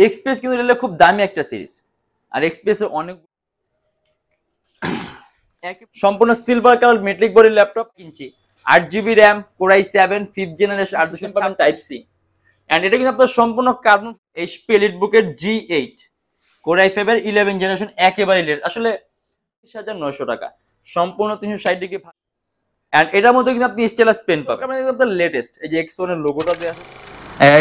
Express কিন্তু এটা খুব দামি একটা সিরিজ, আর এক্সপ্রেসের অনেক সম্পূর্ণ silver colour metallic body laptop কিনছি। 8GB RAM, Core i7 5th generation, 8 type C. And এটা কিন্তু আপনার সম্পূর্ণ কার্বন HP ELITEBOOK এর G8 Core i5 এর 11 জেনারেশন, একেবারে লেট, আসলে 30900 টাকা, সম্পূর্ণ 360 ডিগ্রি। এন্ড এটার মধ্যে কিন্তু আপনি স্টাইলাস পেন পাবেন, মানে একদম লেটেস্ট। এই যে X1 এর লোগোটা দেয়া আছে।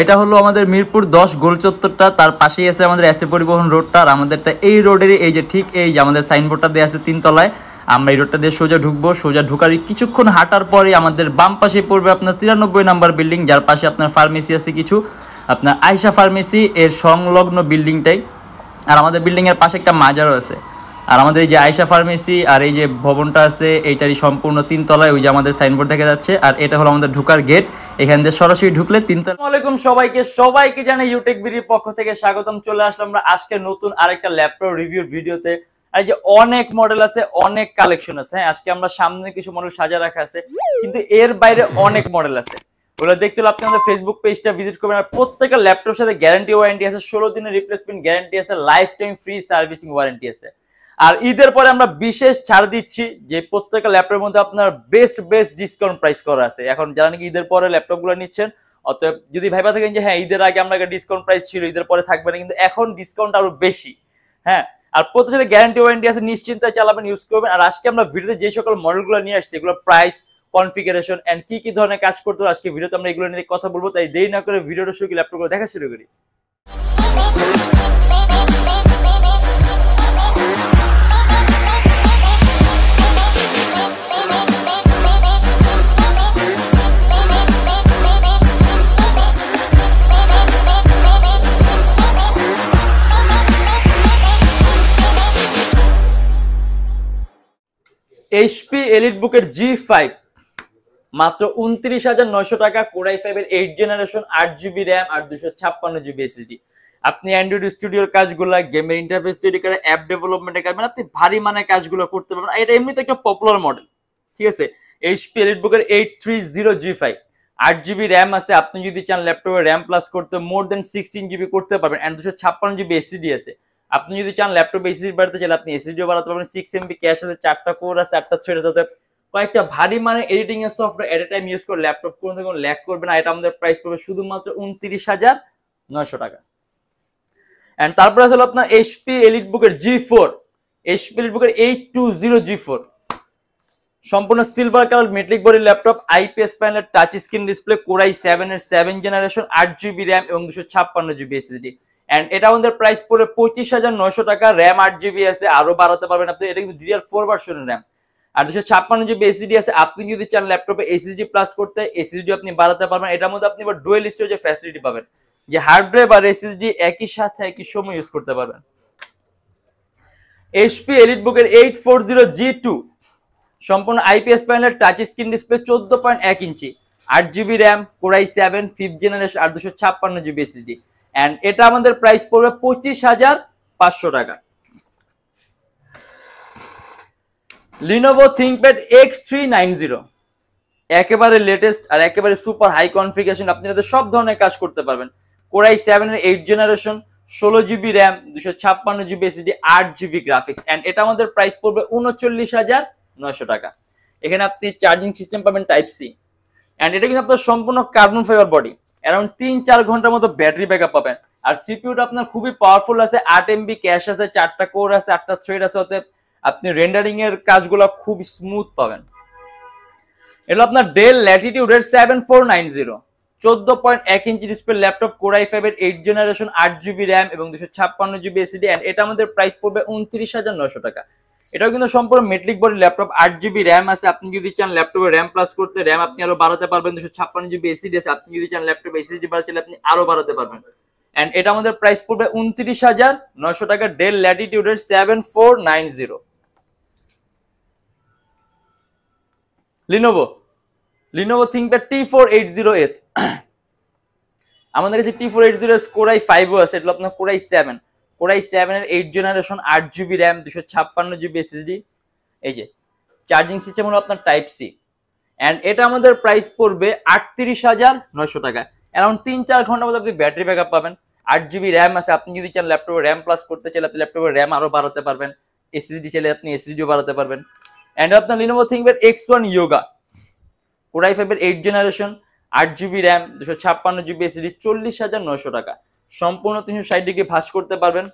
এটা হলো আমাদের মিরপুর 10 গোল চত্বরটা, তার পাশেই আছে আমাদের এসএ পরিবহন রোডটা, আর আমাদেরটা এই রোডেরই এই যে ঠিক এই যে আমাদের সাইনবোর্ডটা দেয়া আছে 3 তলায়। আমরা এই রোডটা দিয়ে সোজা ঢুকবো, সোজা ঢুকার কিছুক্ষণ হাঁটার পরে আমাদের বাম পাশে পড়বে আপনার 93 নাম্বার বিল্ডিং, যার পাশে আপনার ফার্মেসি আছে কিছু, আপনার আয়শা ফার্মেসি এর সংলগ্ন বিল্ডিংটাই। আর আমাদের বিল্ডিং এর পাশে একটা মাজারও আছে। আর আমাদের এই যে আয়শা ফার্মেসি আর এই যে ভবনটা আছে এইটারই সম্পূর্ণ 3 তলায়, ওই যে আমাদের সাইনবোর্ড দেখা যাচ্ছে। আর এটা হলো আমাদের ঢুকার গেট, এখান দিয়ে সরাসরি ঢুকলে 3 তলা। আসসালামু আলাইকুম সবাইকে জানাই ইউটেকবিডির পক্ষ থেকে স্বাগতম। চলে আসলাম আমরা আজকে নতুন আরেকটা ল্যাপটপ রিভিউ ভিডিওতে। আর যে অনেক মডেল আছে, অনেক কালেকশন আছে। হ্যাঁ, আজকে আমরা সামনে কিছু মডেল সাজা রাখা আছে, কিন্তু এর বাইরে অনেক মডেল আছে। ওগুলো দেখতে হলে আপনি আমাদের ফেসবুক পেজটা ভিজিট করবেন। আর প্রত্যেকটা ল্যাপটপের সাথে গ্যারান্টি ওয়ারেন্টি আছে, 16 দিনের রিপ্লেসমেন্ট গ্যারান্টি আছে, life time free servicing warranty আছে। আর ঈদের পরে আমরা বিশেষ ছাড় দিচ্ছি, যে প্রত্যেকটা ল্যাপটপের মধ্যে আপনার বেস্ট ডিসকাউন্ট প্রাইস করা আছে। এখন যারা নাকি ঈদের পরে ল্যাপটপ গুলো নিচ্ছেন, অতএব যদি ভাইবা থাকেন যে হ্যাঁ ঈদের আগে আমরা ডিসকাউন্ট প্রাইস ছিল, ঈদের পরে থাকবে না, কিন্তু এখন ডিসকাউন্ট আরো বেশি। হ্যাঁ, আর প্রত্যেকটা সাথে গ্যারান্টি ওয়ারেন্টি আছে, নিশ্চিন্তায় চালাবেন, ইউজ করবেন। আর আজকে আমরা ভিডিওতে যে সকল মডেলগুলো নিয়ে আসছি, এগুলো প্রাইস, কনফিগারেশন এন্ড কি ধরনের কাজ করতে হবে, আজকে ভিডিওতে আমরা এগুলো নিয়ে কথা বলবো। তাই দেরি না করে ভিডিওটা শুরু করি, ল্যাপটপগুলো দেখা শুরু করি। HP ELITEBOOK এর G5 মাত্র 29,900 টাকা, Core i5 এর 8 জেনারেশন, 8GB র্যাম আর 256GB SSD। আপনি অ্যান্ড্রয়েড স্টুডিওর কাজগুলো, গেমের ইন্টারফেস তৈরি করে, অ্যাপ ডেভেলপমেন্টের কাজ, মানে আপনি ভারী মানের কাজগুলো করতে পারবেন। এটা এমনিতে একটা পপুলার মডেল, ঠিক আছে। HP ELITEBOOK এর 830G5, 8GB র্যাম আছে। আপনি যদি চান ল্যাপটপে র্যাম প্লাস করতে, মোর দেন 16GB করতে পারবেন, এন্ড 256GB SSD আছে। আপনি যদি চান ল্যাপটপ এসএসডি বাড়াতে চাইলে আপনি এসএসডিও বাড়াতে পারবেন। 6MB ক্যাশ আছে, 4টা কোর আছে, 8টা থ্রেড আছে, কয়েকটা ভারী মানে এডিটিং এর সফটওয়্যার এট এ টাইম ইউজ করে ল্যাপটপ কোনো ল্যাগ করবে না। এটা আমাদের প্রাইস পড়বে শুধুমাত্র 29,900 টাকা। এন্ড তারপর আছে আপনার HP ELITEBOOK এর G4, HP ELITEBOOK এর 820G4, সম্পূর্ণ silver colour metallic body laptop, IPS panel, touch screen display, Core i7 এর 7 জেনারেশন, 8GB র্যাম এবং 256GB SSD। এন্ড এটা আমাদের প্রাইস পড়ে 25,900 টাকা। র্যাম 8GB আছে, আরো বাড়াতে পারবেন আপনি। এটা কিন্তু DDR4 ভার্সনের র্যাম আর 256GB SSD আছে। আপনি যদি চান ল্যাপটপে SSD প্লাস করতে, SSD আপনি বাড়াতে পারবেন। এটার মধ্যে আপনি ডুয়াল স্টোরেজের ফ্যাসিলিটি পাবেন, যে হার্ড ড্রাইভ আর SSD একই সাথে একই সময় ইউজ করতে পারবেন। HP ELITEBOOK এর 840G2, সম্পূর্ণ IPS panel, touch screen display, 14.1 inch, 8GB RAM, Core i7 5th generation আর 256GB SSD। এন্ড এটা আমাদের প্রাইস পড়বে 25,500 টাকা। Lenovo ThinkPad X390, একেবারে লেটেস্ট আর একেবারে সুপার হাই কনফিগারেশন, আপনি এতে সব ধরনের কাজ করতে পারবেন। Core i7 এর 8 generation, 16GB RAM, 256GB SSD, 8GB graphics. And এটা আমাদের প্রাইস পড়বে 39,900 টাকা। এখানে আপনি চার্জিং সিস্টেম পাবেন টাইপ সি। এন্ড এটা কিন্তু আপনার সম্পূর্ণ কার্বন ফাইবার বডি, অ্যারাউন্ড 3-4 ঘন্টার মতো ব্যাটারি ব্যাকআপ পাবেন। আর সিপিইউটা আপনার খুবই পাওয়ারফুল আছে, 8MB ক্যাশ আছে, 4টা কোর আছে, 8টা থ্রেড আছে, অতএব আপনি রেন্ডারিং এর কাজগুলো খুব স্মুথ পাবেন। এটা আপনার ডেল ল্যাটিটিউড এর 7490, 14.1 inch display laptop, Core i5 এর 8 জেনারেশন, 8GB র্যাম এবং 256GB SSD। এন্ড এটা আমাদের প্রাইস পড়বে 29,900 টাকা। এটাও কিন্তু সম্পূর্ণ metallic body laptop, 8GB RAM আছে। আপনি যদি চান ল্যাপটপে র্যাম প্লাস করতে, র্যাম আপনি আরো বাড়াতে পারবেন, 256GB SSD আছে। আপনি যদি চান ল্যাপটপে SSD বাড়াতে চাইলে আপনি আরো বাড়াতে পারবেন। এন্ড এটা আমাদের প্রাইস পড়বে 29,900 টাকা, ডেল ল্যাটিটিউড এর 7490। Lenovo ThinkPad T480S, আমাদের কাছে T480S Core i5 আছে, এটা আপনার Core i7 এর 8 generation, 8GB RAM, 256GB SSD। এই যে চার্জিং সিস্টেম হলো আপনার টাইপ সি। এন্ড এটা আমাদের প্রাইস পড়বে 38,900 টাকা। অ্যারাউন্ড 3-4 ঘন্টার মধ্যে আপনি ব্যাটারি ব্যাকআপ পাবেন। 8 GB র্যাম আছে, আপনি যদি চান ল্যাপটপে র্যাম প্লাস করতে চাইলে আপনি ল্যাপটপে র্যাম আরো বাড়াতে পারবেন, এসএসডি চাইলে আপনি এসএসডিও বাড়াতে পারবেন। এন্ড আপনার Lenovo ThinkPad X1 Yoga Core i5 এর 8th generation, 8 GB RAM, 256 GB SSD, 40,900 টাকা। সম্পূর্ণ 360 ডিগ্রি ভাঁজ করতে পারবেন,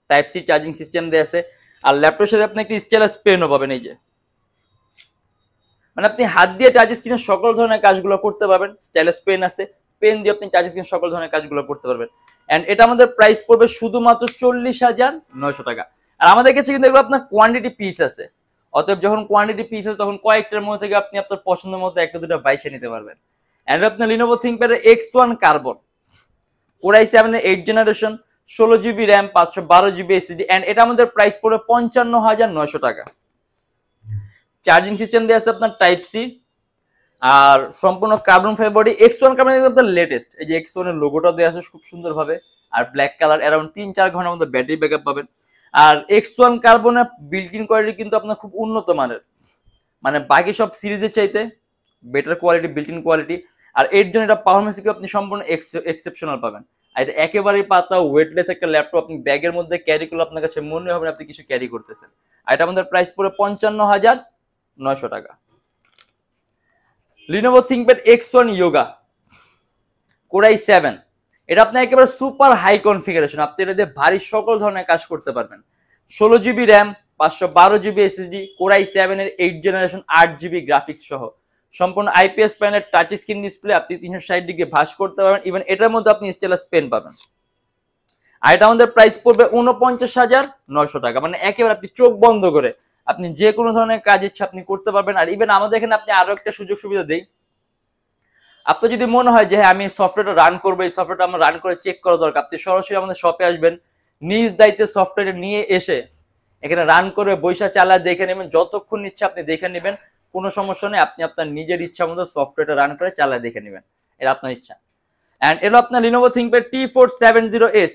টাইপ সি চার্জিং সিস্টেম দেয়া আছে। আর ল্যাপটপের সাথে আপনি একটা স্টাইলাস পেনও পাবেন, এই যে মানে আপনি হাত দিয়ে টাচ স্ক্রিনে সকল ধরনের কাজগুলো করতে পারবেন। স্টাইলাস পেন আছে, পেন দিয়ে আপনি টাচ স্ক্রিনে সকল ধরনের কাজগুলো করতে পারবেন। এন্ড এটা আমাদের প্রাইস পড়বে শুধুমাত্র 40,900 টাকা। আর আমাদের কাছে কিন্তু এগুলো আপনার কোয়ান্টিটি পিস আছে, অতএব যখন কোয়ান্টিটি পিস আছে তখন কয়েকটার মধ্যে থেকে আপনি আপনার পছন্দের মতো একটা দুটো বাইছে নিতে পারবেন। এন্ড আপনার Lenovo ThinkPad X1 Carbon Core i7 এর 8th generation, 16 GB RAM, 512 GB SSD, and এটা আমাদের প্রাইস পড়বে 55,900 টাকা। চার্জিং সিস্টেম দেয়া আছে আপনার টাইপ সি, আর সম্পূর্ণ carbon fibre body. X1 Carbon আপনার লেটেস্ট, এই যে X1 এর লোগোটা দেয়া আছে খুব সুন্দর ভাবে, আর ব্ল্যাক কালার, অ্যারাউন্ড 3-4 ঘন্টার মধ্যে ব্যাটারি ব্যাকআপ পাবেন। আর X1 Carbon এর বিল্ট ইন কোয়ালিটি কিন্তু আপনার খুব উন্নত মানের, মানে বাকি সব সিরিজের চাইতে better quality, built in quality. আর এর জন্য এটা পারফরম্যান্সকে আপনি সম্পূর্ণ এক্সেপশনাল পাবেন। আর এটা একেবারেই পাতলা ওয়েটলেস একটা ল্যাপটপ, আপনি ব্যাগের মধ্যে ক্যারি করলে আপনার কাছে মনে হবে আপনি কিছু ক্যারি করতেছেন। আর এটা আমাদের প্রাইস পড়ে 55,900 টাকা। Lenovo ThinkPad X1 Yoga Core i7, এটা আপনার একেবারে সুপার হাই কনফিগারেশন, আপনি এটা দিয়ে ভারী সকল ধরনের কাজ করতে পারবেন। 16 GB RAM, 512 GB SSD, Core i7 এর 8th জেনারেশন, 8 GB গ্রাফিক্স সহ, সম্পূর্ণ IPS panel, touch screen display, আপনি 360 ডিগ্রি ভাঁজ করতে পারবেন। ইভেন এটার মধ্যে আপনি স্টাইলাস পেন পাবেন। আর এটা আমাদের প্রাইস পড়বে 49,900 টাকা। মানে একেবারে আপনি চোখ বন্ধ করে আপনি যে কোনো ধরনের কাজ ইচ্ছা আপনি করতে পারবেন। আর ইভেন আমাদের এখানে আপনি আরো একটা সুযোগ সুবিধা দেই, আপনার যদি মনে হয় যে হ্যাঁ আমি সফটওয়্যারটা রান করবো, এই সফটওয়্যারটা আমার রান করে চেক করা দরকার, আপনি সরাসরি আমাদের শপে আসবেন, নিজ দায়িত্বে সফটওয়্যারটা নিয়ে এসে এখানে রান করে বৈশা চালা দেখে নেবেন, যতক্ষণ ইচ্ছা আপনি দেখে নেবেন, কোনো সমস্যা নেই। আপনি আপনার নিজের ইচ্ছা মতো সফটওয়্যারটা রান করে চালায় দেখে নেবেন, এটা আপনার ইচ্ছা। এন্ড এলো আপনার Lenovo ThinkPad T470S,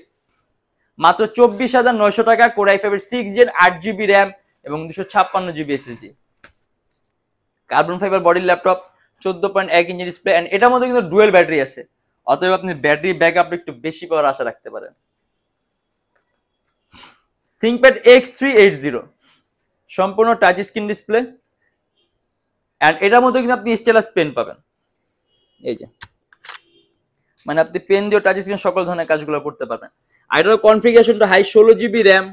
মাত্র 24,900 টাকা। Core i5 এর 6th Gen, 8 GB র্যাম এবং 256 GB এসএসডি, কার্বন ফাইবার বডির ল্যাপটপ, 14.1 ইঞ্চি ডিসপ্লে। এন্ড এটার মধ্যে কিন্তু ডুয়েল ব্যাটারি আছে, অতএব আপনি ব্যাটারি ব্যাকআপ একটু বেশি পাওয়ার আশা রাখতে পারেন। ThinkPad X380 সম্পূর্ণ টাচ স্ক্রিন ডিসপ্লে, এন্ড এটার মধ্যে কিন্তু আপনি স্টাইলাস পেন পাবেন, এই যে মানে আপনি পেন দিয়ে টাচ স্ক্রিন সকল ধরনের কাজগুলো করতে পারবেন। আর এটার কনফিগারেশনটা high, 16 GB RAM,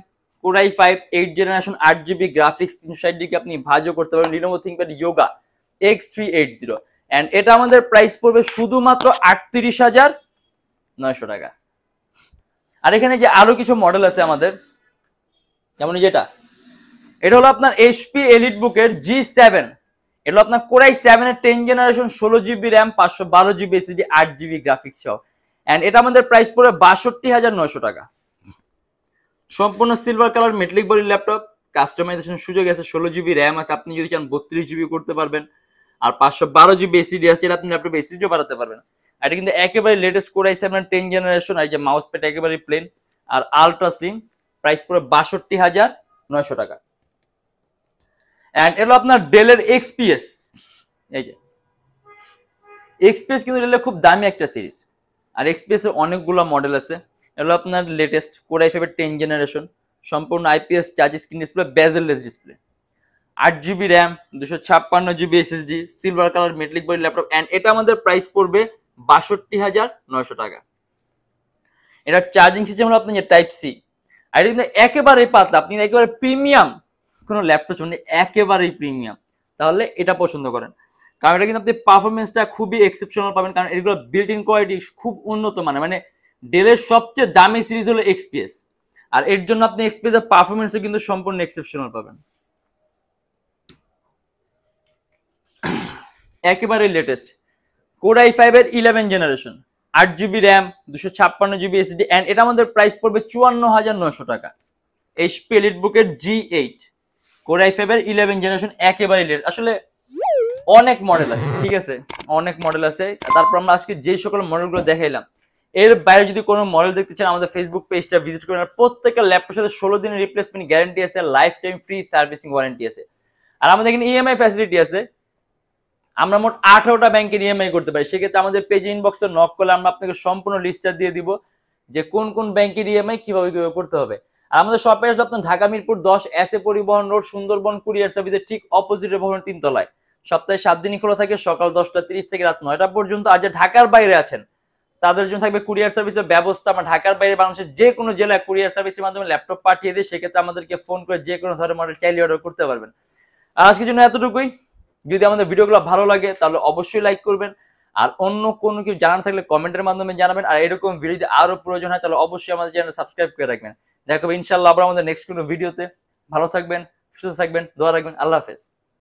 Core i5 8th generation, 8 GB graphics, 360 degree আপনি ভাঁজও করতে পারবেন। Lenovo ThinkPad Yoga X380, and এটা আমাদের প্রাইস পড়বে শুধুমাত্র 38,900 টাকা। আর এখানে যে আরো কিছু মডেল আছে আমাদের, যেমন যেটা এটা হলো আপনার HP ELITEBOOK এর G7, এটা হলো আপনার Core i7 এর 10th generation, 16 GB RAM, 512 GB SSD, 8 GB graphics সহ, এন্ড এটা আমাদের প্রাইস পড়বে 62,900 টাকা। সম্পূর্ণ silver colour metallic body laptop, customization সুযোগ আছে, 16 GB র্যাম আছে, আপনি যদি চান 32 GB করতে পারবেন। আর 512 GB এসএসডি আছে, এটা আপনি ল্যাপটপে এসএসডিও বাড়াতে পারবেন। এটা কিন্তু একেবারে লেটেস্ট Core i7 এর 10th জেনারেশন, আর যে মাউস প্যাড একেবারে প্লেন আর আলট্রা স্লিম, প্রাইস পড়বে 62,900 টাকা। এন্ড এলো আপনার ডেলের XPS, এই যে XPS কিন্তু ডেলের খুব দামি একটা সিরিজ, আর XPS এর অনেকগুলো মডেল আছে। এলো আপনার লেটেস্ট Core i5 এর 10th জেনারেশন, সম্পূর্ণ IPS touch screen display, bezelless display, 8 GB RAM, 256 GB SSD, silver colour metallic body laptop, and এটা আমাদের প্রাইস পড়বে 62,900 টাকা। এটা চার্জিং সিস্টেম হলো আপনার টাইপ সি, আর এটা কিন্তু একেবারেই পাতলা, আপনি একেবারে প্রিমিয়াম কোনো ল্যাপটপ শুনে একেবারেই প্রিমিয়াম, তাহলে এটা পছন্দ করেন, কারণ এটা কিন্তু আপনি পারফরমেন্সটা খুবই এক্সেপশনাল পাবেন, কারণ এগুলো বিল্ট ইন কোয়ালিটি খুব উন্নত মানে ডেলের সবচেয়ে দামি সিরিজ হলো XPS, আর এর জন্য আপনি XPS এর পারফরমেন্সও কিন্তু সম্পূর্ণ এক্সেপশনাল পাবেন। একেবারে লেটেস্ট Core i5 এর 11th generation, 8 GB RAM, 256 GB SSD, and এটা আমাদের প্রাইস পড়বে 54,900 টাকা। HP ELITEBOOK এর G8 Core i5 এর 11th জেনারেশন, একেবারে লেটেস্ট। আসলে অনেক মডেল আছে, ঠিক আছে, অনেক মডেল আছে। তারপর আমরা আজকে যে সকল মডেলগুলো দেখাইলাম, এর বাইরে যদি কোনো মডেল দেখতে চান আমাদের ফেসবুক পেজটা ভিজিট করেন। প্রত্যেকটা ল্যাপটপের সাথে 16 দিনের রিপ্লেসমেন্ট গ্যারান্টি আছে, life time free servicing warranty আছে। আর আমাদের এখানে ইএমআই ফ্যাসিলিটি আছে, আমরা মোট 18টা ব্যাংকের ইএমআই করতে পারি। সেক্ষেত্রে আমাদের পেজ ইনবক্সে নক করলে আমরা আপনাকে সম্পূর্ণ লিস্টটা দিয়ে দিব, যে কোন কোন ব্যাংকের ইএমআই কিভাবে কিভাবে করতে হবে। আর আমাদের শপে আসলে আপনার ঢাকা মিরপুর 10 এসএ পরিবহন রোড সুন্দরবন কুরিয়ার সার্ভিসের ঠিক অপোজিটে ভবনের 3 তলায়। সপ্তাহে 7 দিনই খোলা থাকে, সকাল 10:30 থেকে রাত 9টা পর্যন্ত। আর যে ঢাকার বাইরে আছেন তাদের জন্য থাকবে কুরিয়ার সার্ভিসের ব্যবস্থা। আমরা ঢাকার বাইরে বাংলাদেশের যে কোনো জেলায় কুরিয়ার সার্ভিসের মাধ্যমে ল্যাপটপ পাঠিয়ে দিই, সেক্ষেত্রে আমাদেরকে ফোন করে যে কোনো ধরনের মডেল চাইলে অর্ডার করতে পারবেন। আর আজকের জন্য এতটুকুই। যদি আমাদের ভিডিওগুলো ভালো লাগে তাহলে অবশ্যই লাইক করবেন, আর অন্য কোনো কিছু জানার থাকলে কমেন্টের মাধ্যমে জানাবেন। আর এরকম ভিডিও যদি আরো প্রয়োজন হয় তাহলে অবশ্যই আমাদের চ্যানেল সাবস্ক্রাইব করে রাখবেন। দেখা হবে ইনশাআল্লাহ আবার আমাদের নেক্সট কোনো ভিডিওতে। ভালো থাকবেন, সুস্থ থাকবেন, দোয়া রাখবেন। আল্লাহ হাফেজ।